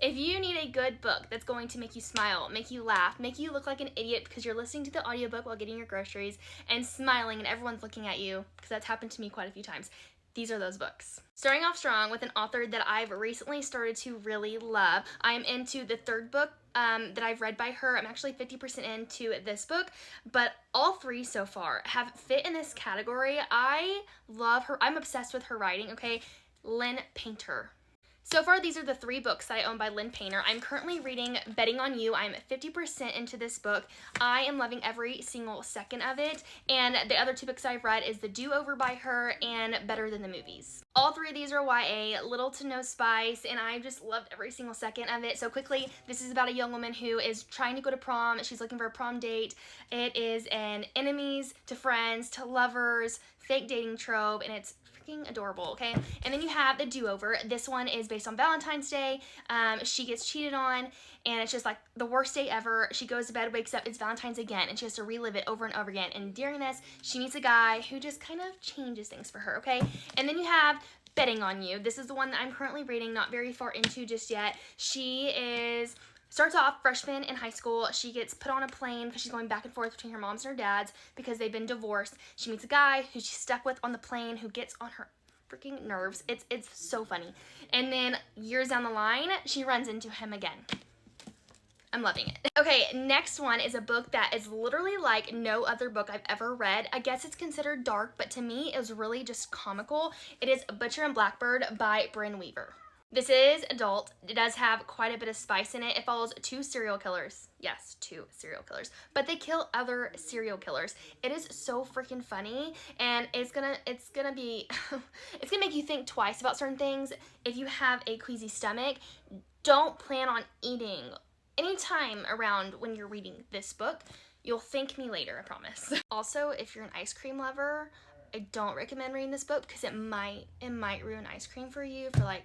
If you need a good book that's going to make you smile, make you laugh, make you look like an idiot because you're listening to the audiobook while getting your groceries and smiling and everyone's looking at you, because that's happened to me quite a few times, these are those books. Starting off strong with an author that I've recently started to really love. I'm into the third book that I've read by her. I'm actually 50% into this book, but all three so far have fit in this category. I love her. I'm obsessed with her writing, okay? Lynn Painter. So far, these are the three books that I own by Lynn Painter. I'm currently reading Betting on You. I'm 50% into this book. I am loving every single second of it. And the other two books I've read is The Do-Over by her and Better Than the Movies. All three of these are YA, little to no spice, and I just loved every single second of it. So quickly, this is about a young woman who is trying to go to prom. She's looking for a prom date. It is an enemies to friends to lovers fake dating trope, and it's adorable, okay? And then you have The Do-Over. This one is based on Valentine's Day. She gets cheated on, and it's just like the worst day ever. She goes to bed, wakes up, it's Valentine's again, and she has to relive it over and over again. And during this, she meets a guy who just kind of changes things for her, okay? And then you have Betting on You. This is the one that I'm currently reading, not very far into just yet. Starts off freshman in high school. She gets put on a plane because she's going back and forth between her mom's and her dad's because they've been divorced. She meets a guy who she's stuck with on the plane who gets on her freaking nerves. It's so funny. And then years down the line, she runs into him again. I'm loving it. Okay, next one is a book that is literally like no other book I've ever read. I guess it's considered dark, but to me, it was really just comical. It is Butcher and Blackbird by Bryn Weaver. This is adult. It does have quite a bit of spice in it. It follows two serial killers. Yes, two serial killers. But they kill other serial killers. It is so freaking funny, and it's gonna be it's gonna make you think twice about certain things. If you have a queasy stomach, don't plan on eating anytime around when you're reading this book. You'll thank me later, I promise. Also, if you're an ice cream lover, I don't recommend reading this book because it might ruin ice cream for you for like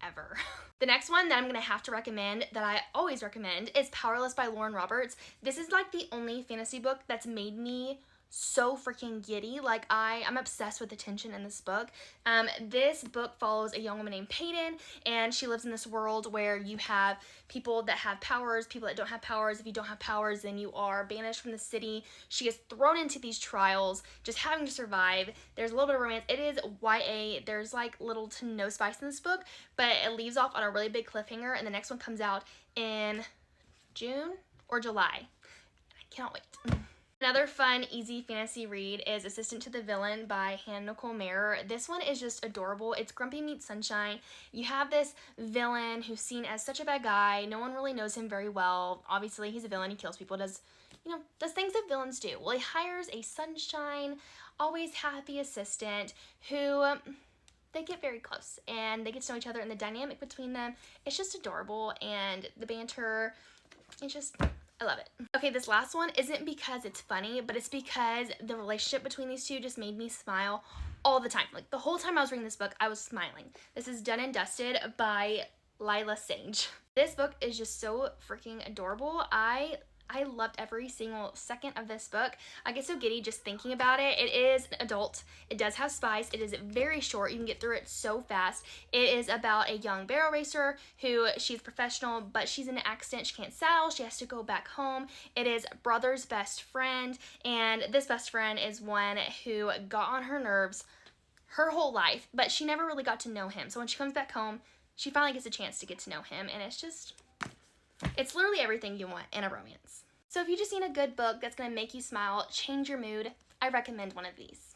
ever. The next one that I'm gonna have to recommend, that I always recommend, is Powerless by Lauren Roberts. This is like the only fantasy book that's made me so freaking giddy. Like I'm obsessed with the tension in this book. This book follows a young woman named Peyton, and she lives in this world where you have people that have powers, people that don't have powers. If you don't have powers, then you are banished from the city. She gets thrown into these trials, just having to survive. There's a little bit of romance. It is YA. There's like little to no spice in this book, but it leaves off on a really big cliffhanger, and the next one comes out in June or July. I cannot wait. Another fun, easy fantasy read is Assistant to the Villain by Hannah Nicole Mayer. This one is just adorable. It's Grumpy Meets Sunshine. You have this villain who's seen as such a bad guy. No one really knows him very well. Obviously, he's a villain. He kills people, does things that villains do. Well, he hires a sunshine, always happy assistant who they get very close, and they get to know each other, and the dynamic between them, it's just adorable, and the banter, it's just, I love it. Okay, this last one isn't because it's funny, but it's because the relationship between these two just made me smile all the time. Like the whole time I was reading this book, I was smiling. This is Done and Dusted by Lila Sage. This book is just so freaking adorable. I loved every single second of this book. I get so giddy just thinking about it. It is an adult. It does have spice. It is very short. You can get through it so fast. It is about a young barrel racer who she's professional, but she's in an accident. She can't saddle. She has to go back home. It is brother's best friend, and this best friend is one who got on her nerves her whole life, but she never really got to know him. So when she comes back home, she finally gets a chance to get to know him, and it's literally everything you want in a romance. So if you just need a good book that's going to make you smile, change your mood, I recommend one of these.